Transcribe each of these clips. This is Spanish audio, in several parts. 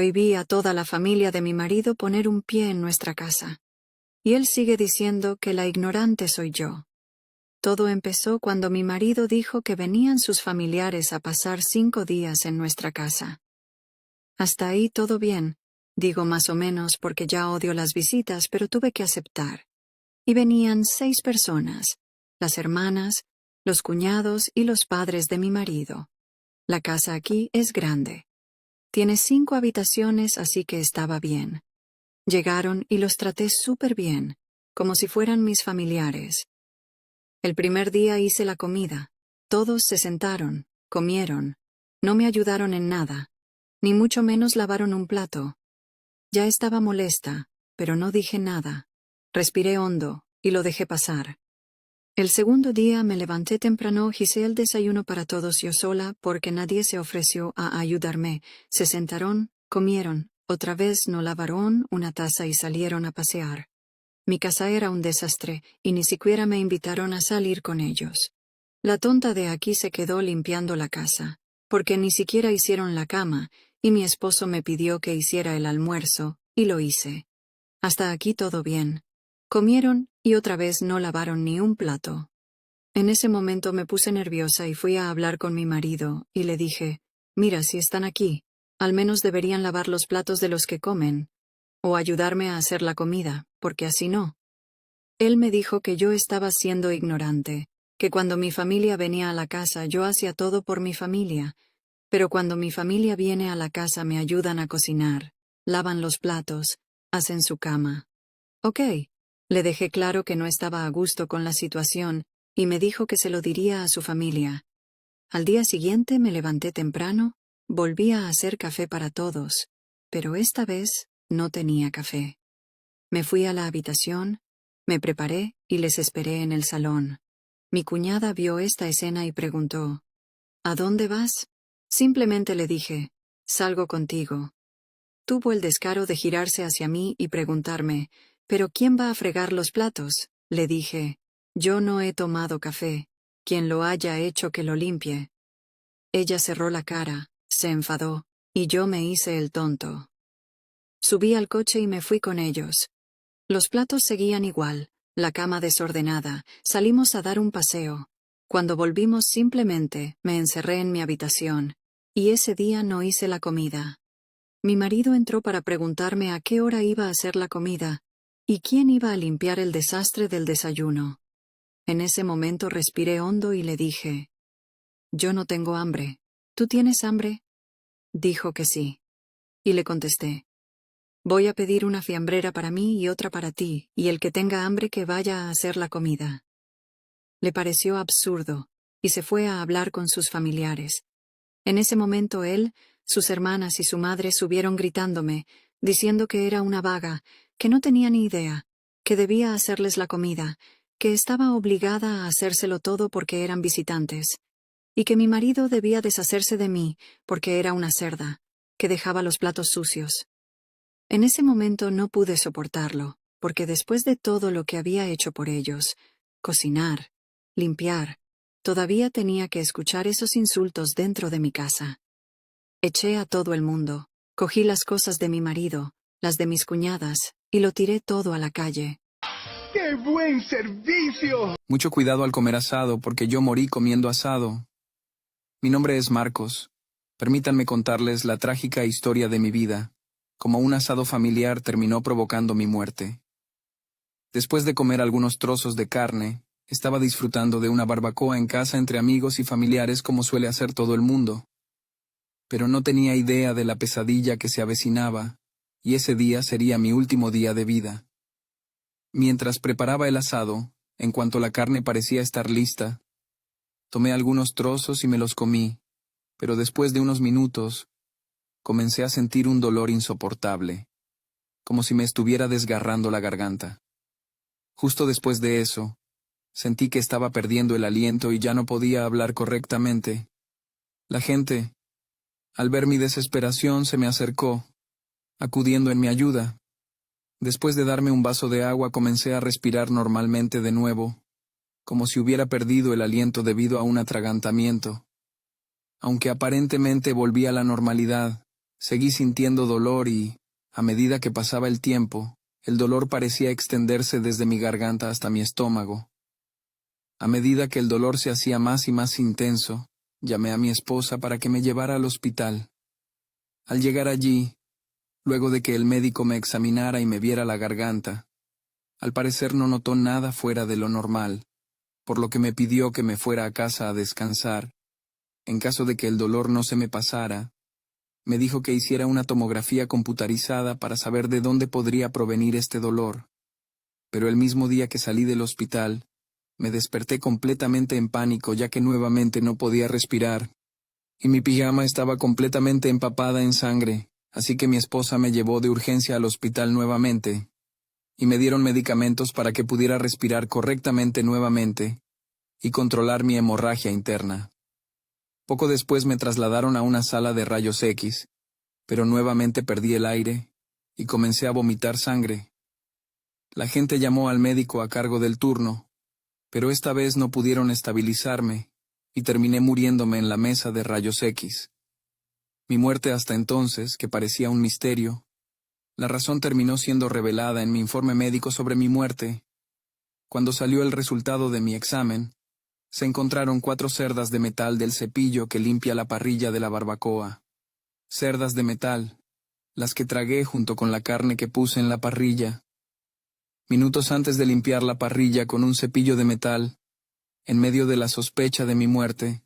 Prohibí a toda la familia de mi marido poner un pie en nuestra casa. Y él sigue diciendo que la ignorante soy yo. Todo empezó cuando mi marido dijo que venían sus familiares a pasar 5 días en nuestra casa. Hasta ahí todo bien, digo más o menos porque ya odio las visitas, pero tuve que aceptar. Y venían 6 personas, las hermanas, los cuñados y los padres de mi marido. La casa aquí es grande. Tiene 5 habitaciones, así que estaba bien. Llegaron y los traté súper bien, como si fueran mis familiares. El primer día hice la comida. Todos se sentaron, comieron. No me ayudaron en nada, ni mucho menos lavaron un plato. Ya estaba molesta, pero no dije nada. Respiré hondo y lo dejé pasar. El segundo día me levanté temprano, hice el desayuno para todos yo sola porque nadie se ofreció a ayudarme. Se sentaron, comieron, otra vez no lavaron una taza y salieron a pasear. Mi casa era un desastre y ni siquiera me invitaron a salir con ellos. La tonta de aquí se quedó limpiando la casa, porque ni siquiera hicieron la cama, y mi esposo me pidió que hiciera el almuerzo, y lo hice. Hasta aquí todo bien. Comieron y otra vez no lavaron ni un plato. En ese momento me puse nerviosa y fui a hablar con mi marido, y le dije, mira, si están aquí, al menos deberían lavar los platos de los que comen, o ayudarme a hacer la comida, porque así no. Él me dijo que yo estaba siendo ignorante, que cuando mi familia venía a la casa yo hacía todo por mi familia, pero cuando mi familia viene a la casa me ayudan a cocinar, lavan los platos, hacen su cama. Ok, le dejé claro que no estaba a gusto con la situación, y me dijo que se lo diría a su familia. Al día siguiente me levanté temprano, volví a hacer café para todos, pero esta vez no tenía café. Me fui a la habitación, me preparé y les esperé en el salón. Mi cuñada vio esta escena y preguntó, ¿a dónde vas? Simplemente le dije, salgo contigo. Tuvo el descaro de girarse hacia mí y preguntarme, ¿pero quién va a fregar los platos? Le dije, yo no he tomado café, quien lo haya hecho que lo limpie. Ella cerró la cara, se enfadó, y yo me hice el tonto. Subí al coche y me fui con ellos. Los platos seguían igual, la cama desordenada, salimos a dar un paseo. Cuando volvimos simplemente me encerré en mi habitación, y ese día no hice la comida. Mi marido entró para preguntarme a qué hora iba a hacer la comida, y quién iba a limpiar el desastre del desayuno. En ese momento respiré hondo y le dije, yo no tengo hambre. ¿Tú tienes hambre? Dijo que sí. Y le contesté, voy a pedir una fiambrera para mí y otra para ti, y el que tenga hambre que vaya a hacer la comida. Le pareció absurdo, y se fue a hablar con sus familiares. En ese momento él, sus hermanas y su madre subieron gritándome, diciendo que era una vaga, que no tenía ni idea, que debía hacerles la comida, que estaba obligada a hacérselo todo porque eran visitantes, y que mi marido debía deshacerse de mí porque era una cerda, que dejaba los platos sucios. En ese momento no pude soportarlo, porque después de todo lo que había hecho por ellos, cocinar, limpiar, todavía tenía que escuchar esos insultos dentro de mi casa. Eché a todo el mundo, cogí las cosas de mi marido, las de mis cuñadas, y lo tiré todo a la calle. ¡Qué buen servicio! Mucho cuidado al comer asado, porque yo morí comiendo asado. Mi nombre es Marcos. Permítanme contarles la trágica historia de mi vida. Como un asado familiar terminó provocando mi muerte. Después de comer algunos trozos de carne, estaba disfrutando de una barbacoa en casa entre amigos y familiares como suele hacer todo el mundo. Pero no tenía idea de la pesadilla que se avecinaba, y ese día sería mi último día de vida. Mientras preparaba el asado, en cuanto la carne parecía estar lista, tomé algunos trozos y me los comí, pero después de unos minutos, comencé a sentir un dolor insoportable, como si me estuviera desgarrando la garganta. Justo después de eso, sentí que estaba perdiendo el aliento y ya no podía hablar correctamente. La gente, al ver mi desesperación, se me acercó, acudiendo en mi ayuda. Después de darme un vaso de agua, comencé a respirar normalmente de nuevo, como si hubiera perdido el aliento debido a un atragantamiento. Aunque aparentemente volví a la normalidad, Seguí sintiendo dolor y, a medida que pasaba el tiempo, el dolor parecía extenderse desde mi garganta hasta mi estómago. A medida que el dolor se hacía más y más intenso, llamé a mi esposa para que me llevara al hospital. Al llegar allí, luego de que el médico me examinara y me viera la garganta, al parecer no notó nada fuera de lo normal, por lo que me pidió que me fuera a casa a descansar. En caso de que el dolor no se me pasara, me dijo que hiciera una tomografía computarizada para saber de dónde podría provenir este dolor. Pero el mismo día que salí del hospital, me desperté completamente en pánico ya que nuevamente no podía respirar, y mi pijama estaba completamente empapada en sangre, así que mi esposa me llevó de urgencia al hospital nuevamente, y me dieron medicamentos para que pudiera respirar correctamente nuevamente y controlar mi hemorragia interna. Poco después me trasladaron a una sala de rayos X, pero nuevamente perdí el aire y comencé a vomitar sangre. La gente llamó al médico a cargo del turno, pero esta vez no pudieron estabilizarme y terminé muriéndome en la mesa de rayos X. Mi muerte hasta entonces, que parecía un misterio, la razón terminó siendo revelada en mi informe médico sobre mi muerte. Cuando salió el resultado de mi examen, se encontraron 4 cerdas de metal del cepillo que limpia la parrilla de la barbacoa. Cerdas de metal, las que tragué junto con la carne que puse en la parrilla. Minutos antes de limpiar la parrilla con un cepillo de metal, en medio de la sospecha de mi muerte,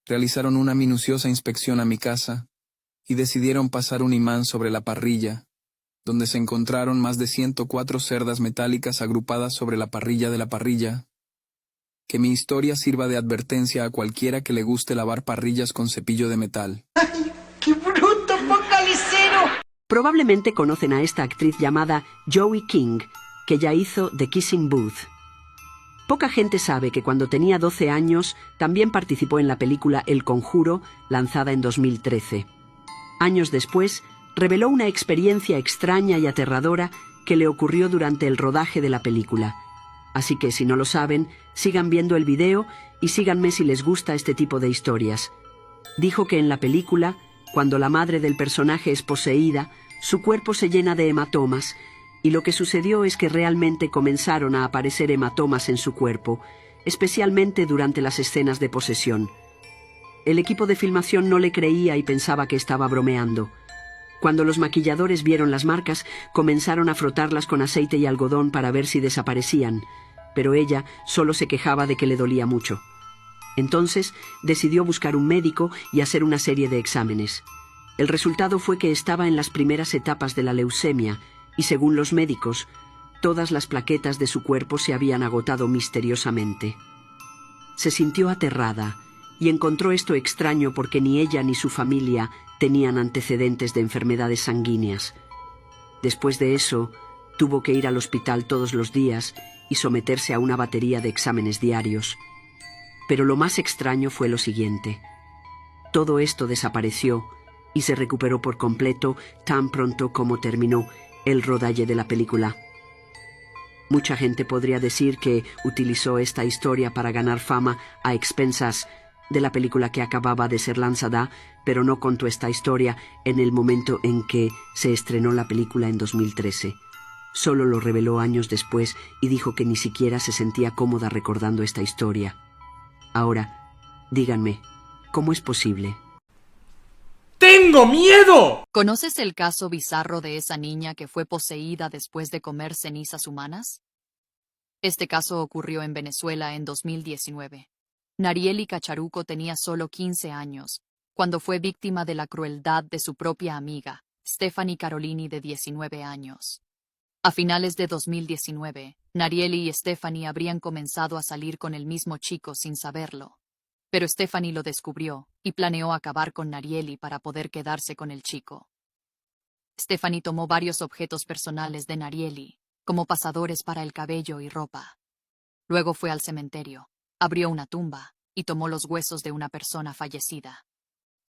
realizaron una minuciosa inspección a mi casa y decidieron pasar un imán sobre la parrilla, donde se encontraron más de 104 cerdas metálicas agrupadas sobre la parrilla de la parrilla. Que mi historia sirva de advertencia a cualquiera que le guste lavar parrillas con cepillo de metal. ¡Ay, qué bruto, focalicero! Probablemente conocen a esta actriz llamada Joey King, que ya hizo The Kissing Booth. Poca gente sabe que cuando tenía 12 años también participó en la película El Conjuro, lanzada en 2013. Años después, reveló una experiencia extraña y aterradora que le ocurrió durante el rodaje de la película. Así que si no lo saben, sigan viendo el video y síganme si les gusta este tipo de historias. Dijo que en la película, cuando la madre del personaje es poseída, su cuerpo se llena de hematomas, y lo que sucedió es que realmente comenzaron a aparecer hematomas en su cuerpo, especialmente durante las escenas de posesión. El equipo de filmación no le creía y pensaba que estaba bromeando. Cuando los maquilladores vieron las marcas, comenzaron a frotarlas con aceite y algodón para ver si desaparecían, pero ella solo se quejaba de que le dolía mucho. Entonces decidió buscar un médico y hacer una serie de exámenes. El resultado fue que estaba en las primeras etapas de la leucemia y, según los médicos, todas las plaquetas de su cuerpo se habían agotado misteriosamente. Se sintió aterrada y encontró esto extraño porque ni ella ni su familia tenían antecedentes de enfermedades sanguíneas. Después de eso, tuvo que ir al hospital todos los días y someterse a una batería de exámenes diarios. Pero lo más extraño fue lo siguiente. Todo esto desapareció y se recuperó por completo tan pronto como terminó el rodaje de la película. Mucha gente podría decir que utilizó esta historia para ganar fama a expensas de la película que acababa de ser lanzada, pero no contó esta historia en el momento en que se estrenó la película en 2013. Solo lo reveló años después y dijo que ni siquiera se sentía cómoda recordando esta historia. Ahora, díganme, ¿cómo es posible? ¡Tengo miedo! ¿Conoces el caso bizarro de esa niña que fue poseída después de comer cenizas humanas? Este caso ocurrió en Venezuela en 2019. Narieli Cacharuco tenía solo 15 años, cuando fue víctima de la crueldad de su propia amiga, Stephanie Carolini, de 19 años. A finales de 2019, Narieli y Stephanie habrían comenzado a salir con el mismo chico sin saberlo. Pero Stephanie lo descubrió y planeó acabar con Narieli para poder quedarse con el chico. Stephanie tomó varios objetos personales de Narieli, como pasadores para el cabello y ropa. Luego fue al cementerio, abrió una tumba y tomó los huesos de una persona fallecida.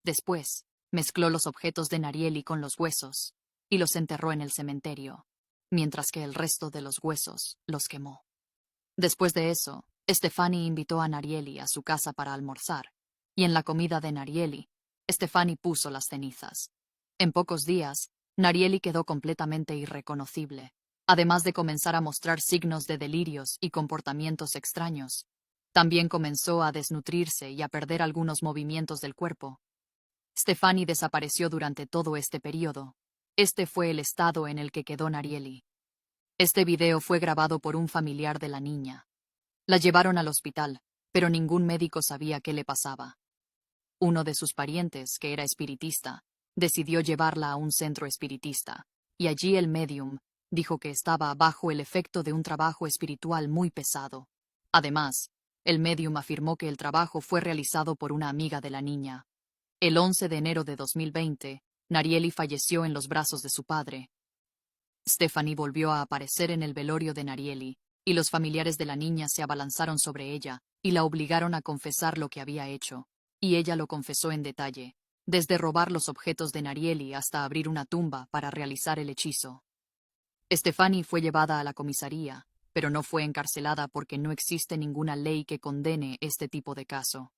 Después, mezcló los objetos de Narieli con los huesos y los enterró en el cementerio, mientras que el resto de los huesos los quemó. Después de eso, Stephanie invitó a Narieli a su casa para almorzar, y en la comida de Narieli, Stephanie puso las cenizas. En pocos días, Narieli quedó completamente irreconocible, además de comenzar a mostrar signos de delirios y comportamientos extraños. También comenzó a desnutrirse y a perder algunos movimientos del cuerpo. Stefani desapareció durante todo este periodo. Este fue el estado en el que quedó Narieli. Este video fue grabado por un familiar de la niña. La llevaron al hospital, pero ningún médico sabía qué le pasaba. Uno de sus parientes, que era espiritista, decidió llevarla a un centro espiritista, y allí el médium dijo que estaba bajo el efecto de un trabajo espiritual muy pesado. Además, el médium afirmó que el trabajo fue realizado por una amiga de la niña. El 11 de enero de 2020, Narieli falleció en los brazos de su padre. Stefani volvió a aparecer en el velorio de Narieli, y los familiares de la niña se abalanzaron sobre ella y la obligaron a confesar lo que había hecho, y ella lo confesó en detalle, desde robar los objetos de Narieli hasta abrir una tumba para realizar el hechizo. Stefani fue llevada a la comisaría, pero no fue encarcelada porque no existe ninguna ley que condene este tipo de caso.